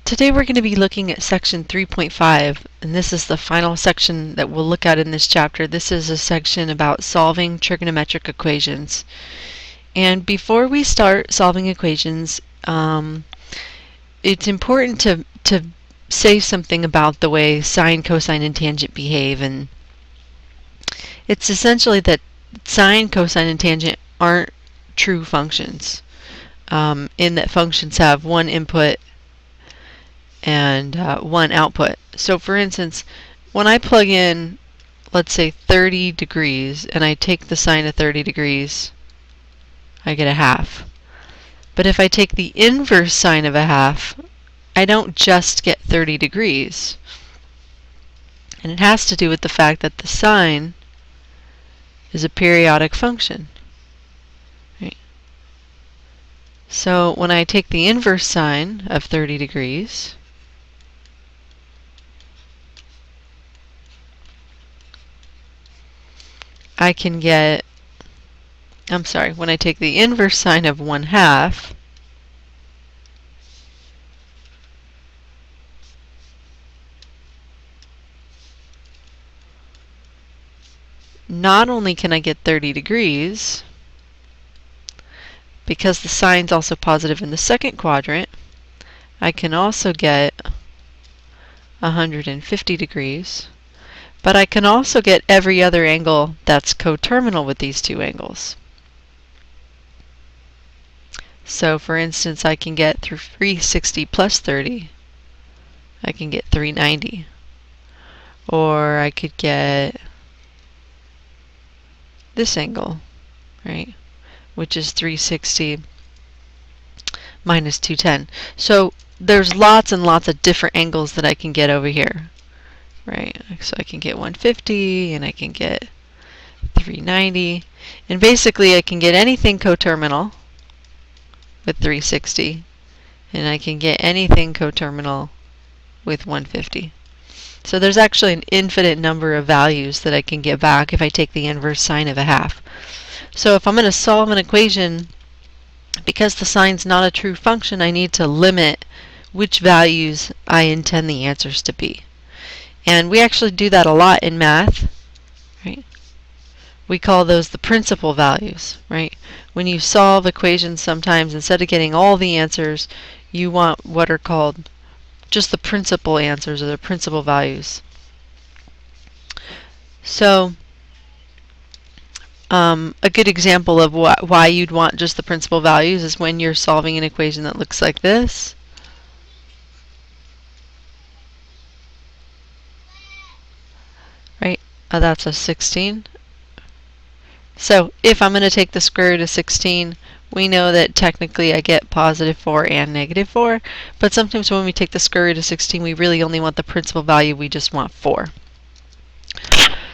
Today we're going to be looking at section 3.5, and this is the final section that we'll look at in this chapter. This is a section about solving trigonometric equations. And before we start solving equations, it's important to say something about the way sine, cosine, and tangent behave. And it's essentially that sine, cosine, and tangent aren't true functions, in that functions have one input and one output. So for instance, when I plug in, let's say 30 degrees, and I take the sine of 30 degrees, I get a half. But if I take the inverse sine of a half, I don't just get 30 degrees. And it has to do with the fact that the sine is a periodic function. Right? So when I take the inverse sine of 30 degrees, I can get, when I take the inverse sine of 1/2, not only can I get 30 degrees, because the sine's also positive in the second quadrant, I can also get 150 degrees. But I can also get every other angle that's coterminal with these two angles. So for instance, I can get through 360 plus 30, I can get 390. Or I could get this angle, right, which is 360 minus 210. So there's lots and lots of different angles that I can get over here. Right, so I can get 150, and I can get 390, and basically I can get anything coterminal with 360, and I can get anything coterminal with 150. So there's actually an infinite number of values that I can get back if I take the inverse sine of a half. So if I'm going to solve an equation, because the sine's not a true function, I need to limit which values I intend the answers to be. And we actually do that a lot in math, right? We call those the principal values, right? When you solve equations, sometimes instead of getting all the answers, you want what are called just the principal answers, or the principal values. So a good example of why you'd want just the principal values is when you're solving an equation that looks like this. Right? That's a 16. So if I'm going to take the square root of 16, we know that technically I get positive 4 and negative 4, but sometimes when we take the square root of 16, we really only want the principal value, we just want 4.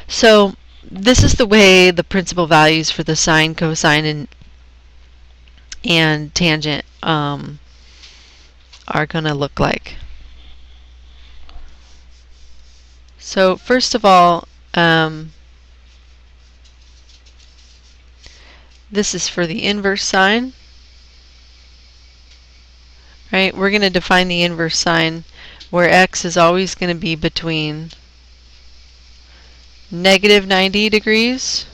So this is the way the principal values for the sine, cosine, and tangent are going to look like. So first of all, this is for the inverse sine. Right? We're going to define the inverse sine where x is always going to be between negative 90 degrees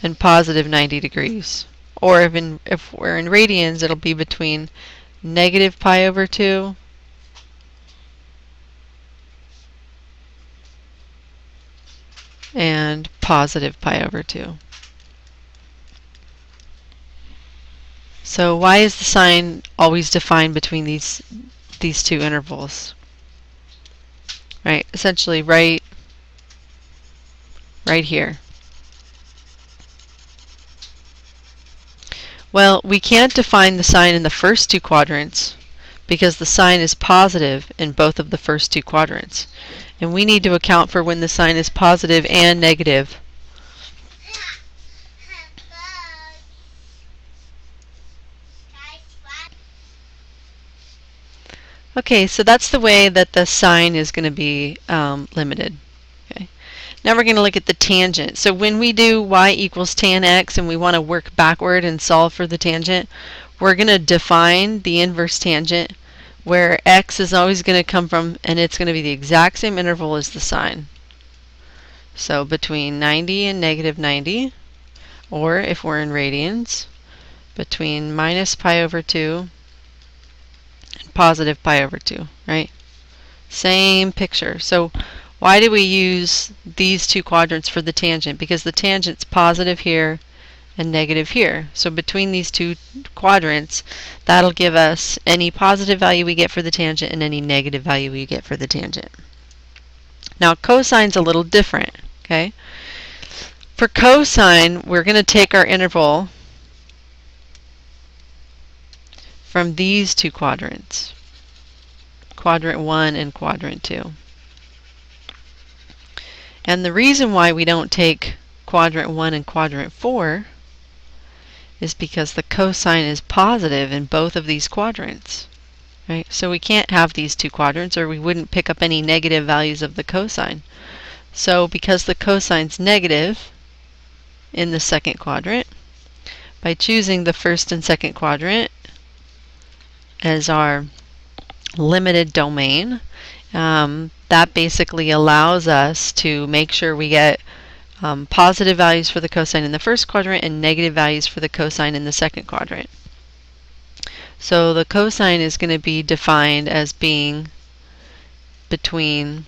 and positive 90 degrees. Or if we're in radians, it'll be between negative pi over 2 and positive pi over 2. So why is the sine always defined between these two intervals? Right, essentially right here. Well, we can't define the sine in the first two quadrants because the sine is positive in both of the first two quadrants. And we need to account for when the sine is positive and negative. Okay, so that's the way that the sine is going to be limited. Okay. Now we're going to look at the tangent. So when we do y equals tan x and we want to work backward and solve for the tangent, we're going to define the inverse tangent where x is always going to come from, and it's going to be the exact same interval as the sine. So between 90 and negative 90, or if we're in radians, between minus pi over 2 and positive pi over 2, right? Same picture. So why do we use these two quadrants for the tangent? Because the tangent's positive here and negative here. So between these two quadrants, that'll give us any positive value we get for the tangent and any negative value we get for the tangent. Now cosine's a little different, okay? For cosine, we're going to take our interval from these two quadrants, quadrant 1 and quadrant 2. And the reason why we don't take quadrant 1 and quadrant 4 is because the cosine is positive in both of these quadrants. Right? So we can't have these two quadrants, or we wouldn't pick up any negative values of the cosine. So because the cosine's negative in the second quadrant, by choosing the first and second quadrant as our limited domain, that basically allows us to make sure we get positive values for the cosine in the first quadrant and negative values for the cosine in the second quadrant. So the cosine is going to be defined as being between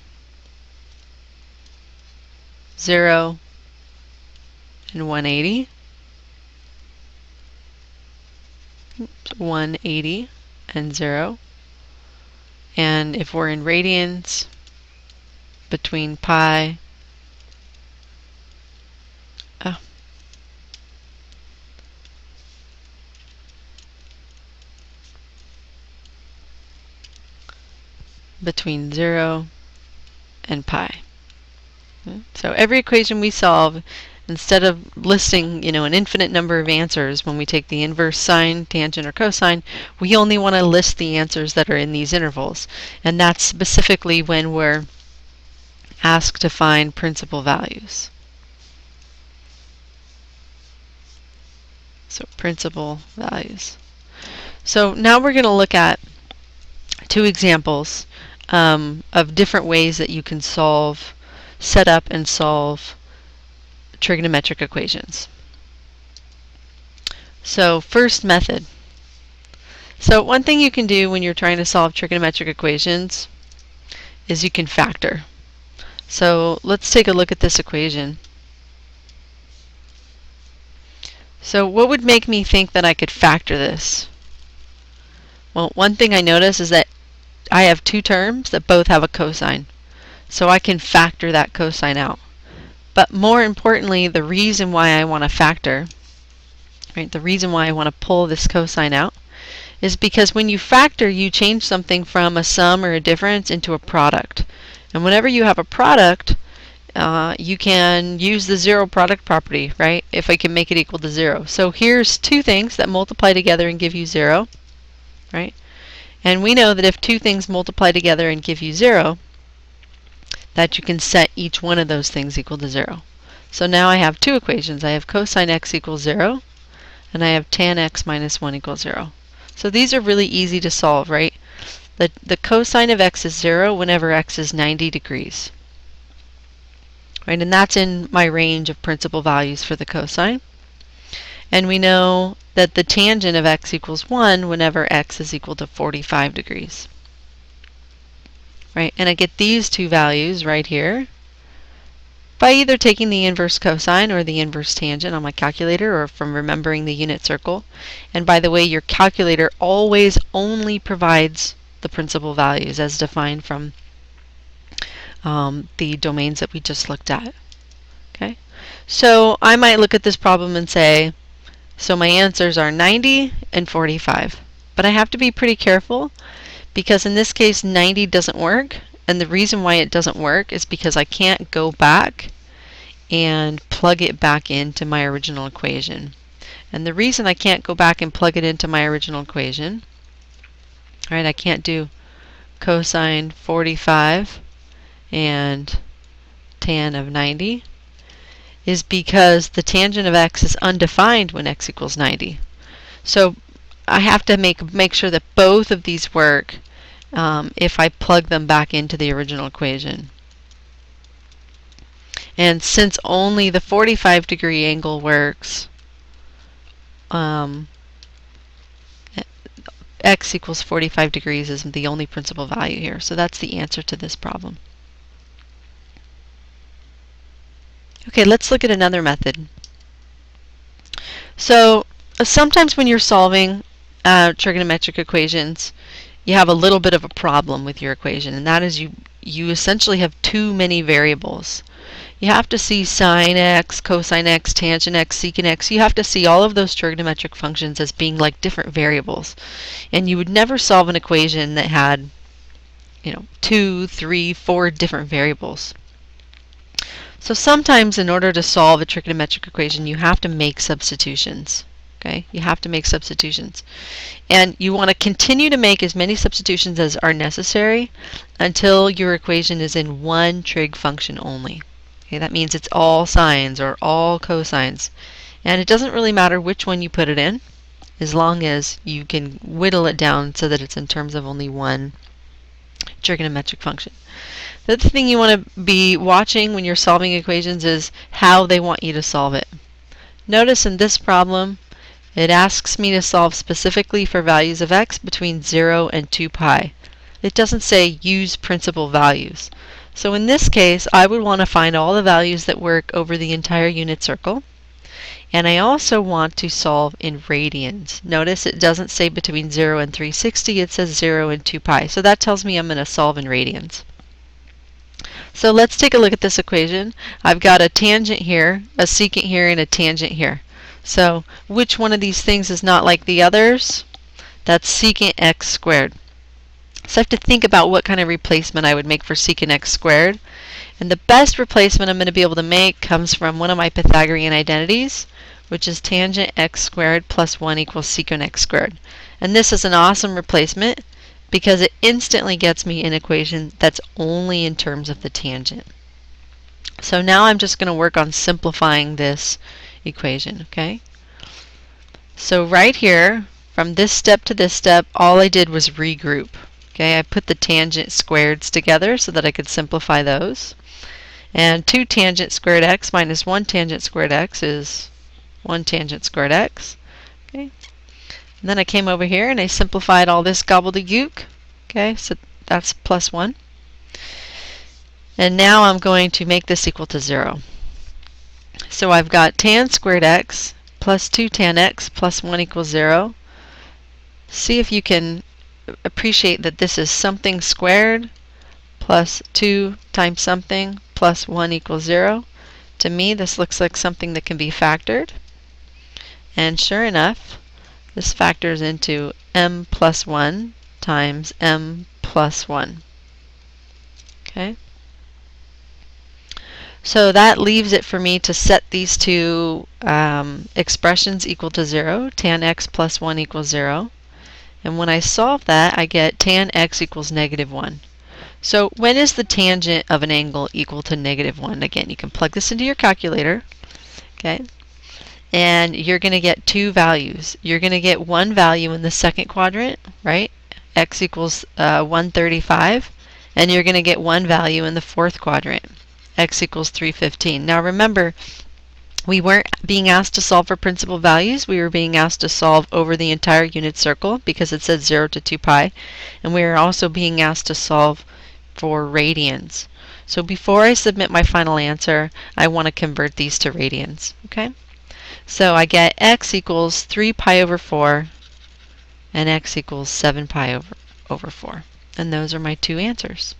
0 and 180. 180 and 0. And if we're in radians, between pi between 0 and pi. So every equation we solve, instead of listing, an infinite number of answers when we take the inverse sine, tangent, or cosine, we only want to list the answers that are in these intervals. And that's specifically when we're asked to find principal values. So principal values. So now we're going to look at two examples of different ways that you can set up and solve trigonometric equations. So first method. So one thing you can do when you're trying to solve trigonometric equations is you can factor. So let's take a look at this equation. So what would make me think that I could factor this? Well, one thing I notice is that I have two terms that both have a cosine. So I can factor that cosine out. But more importantly, the reason why I want to factor, right, the reason why I want to pull this cosine out, is because when you factor, you change something from a sum or a difference into a product. And whenever you have a product, you can use the zero product property, right, if I can make it equal to 0. So here's two things that multiply together and give you 0, right? And we know that if two things multiply together and give you 0, that you can set each one of those things equal to 0. So now I have two equations. I have cosine x equals 0, and I have tan x minus 1 equals 0. So these are really easy to solve, right? The cosine of x is 0 whenever x is 90 degrees. Right, and that's in my range of principal values for the cosine. And we know that the tangent of x equals 1 whenever x is equal to 45 degrees. Right, and I get these two values right here by either taking the inverse cosine or the inverse tangent on my calculator, or from remembering the unit circle. And by the way, your calculator always only provides the principal values as defined from the domains that we just looked at. Okay, so I might look at this problem and say, so my answers are 90 and 45. But I have to be pretty careful, because in this case 90 doesn't work, and the reason why it doesn't work is because I can't go back and plug it back into my original equation. And the reason I can't go back and plug it into my original equation, right, I can't do cosine 45 and tan of 90, is because the tangent of x is undefined when x equals 90. So I have to make sure that both of these work if I plug them back into the original equation. And since only the 45-degree angle works, x equals 45 degrees is the only principal value here. So that's the answer to this problem. Okay, let's look at another method. So sometimes when you're solving trigonometric equations, you have a little bit of a problem with your equation, and that is you essentially have too many variables. You have to see sine x, cosine x, tangent x, secant x. You have to see all of those trigonometric functions as being like different variables. And you would never solve an equation that had, 2, 3, 4 different variables. So sometimes in order to solve a trigonometric equation, you have to make substitutions. Okay? You have to make substitutions. And you want to continue to make as many substitutions as are necessary until your equation is in one trig function only. Okay, that means it's all sines or all cosines. And it doesn't really matter which one you put it in, as long as you can whittle it down so that it's in terms of only one trigonometric function. The other thing you want to be watching when you're solving equations is how they want you to solve it. Notice in this problem, it asks me to solve specifically for values of x between 0 and 2 pi. It doesn't say use principal values. So in this case, I would want to find all the values that work over the entire unit circle. And I also want to solve in radians. Notice it doesn't say between 0 and 360, it says 0 and 2 pi. So that tells me I'm going to solve in radians. So let's take a look at this equation. I've got a tangent here, a secant here, and a tangent here. So which one of these things is not like the others? That's secant x squared. So I have to think about what kind of replacement I would make for secant x squared. And the best replacement I'm going to be able to make comes from one of my Pythagorean identities, which is tangent x squared plus 1 equals secant x squared. And this is an awesome replacement because it instantly gets me an equation that's only in terms of the tangent. So now I'm just going to work on simplifying this equation, okay? So right here, from this step to this step, all I did was regroup. Okay, I put the tangent squareds together so that I could simplify those. And 2 tangent squared x minus 1 tangent squared x is 1 tangent squared x. Okay. And then I came over here and I simplified all this gobbledygook. Okay, so that's plus 1. And now I'm going to make this equal to 0. So I've got tan squared x plus 2 tan x plus 1 equals 0. See if you can appreciate that this is something squared plus 2 times something plus 1 equals 0. To me, this looks like something that can be factored. And sure enough, this factors into m plus 1 times m plus 1. Okay? So that leaves it for me to set these two expressions equal to 0. Tan x plus 1 equals 0. And when I solve that, I get tan x equals negative 1. So when is the tangent of an angle equal to negative 1? Again, you can plug this into your calculator. Okay? And you're going to get two values. You're going to get one value in the second quadrant, right? X equals 135. And you're going to get one value in the fourth quadrant. X equals 315. Now remember, we weren't being asked to solve for principal values. We were being asked to solve over the entire unit circle because it said 0 to 2 pi. And we are also being asked to solve for radians. So before I submit my final answer, I want to convert these to radians. Okay? So I get x equals 3 pi over 4 and x equals 7 pi over 4. And those are my two answers.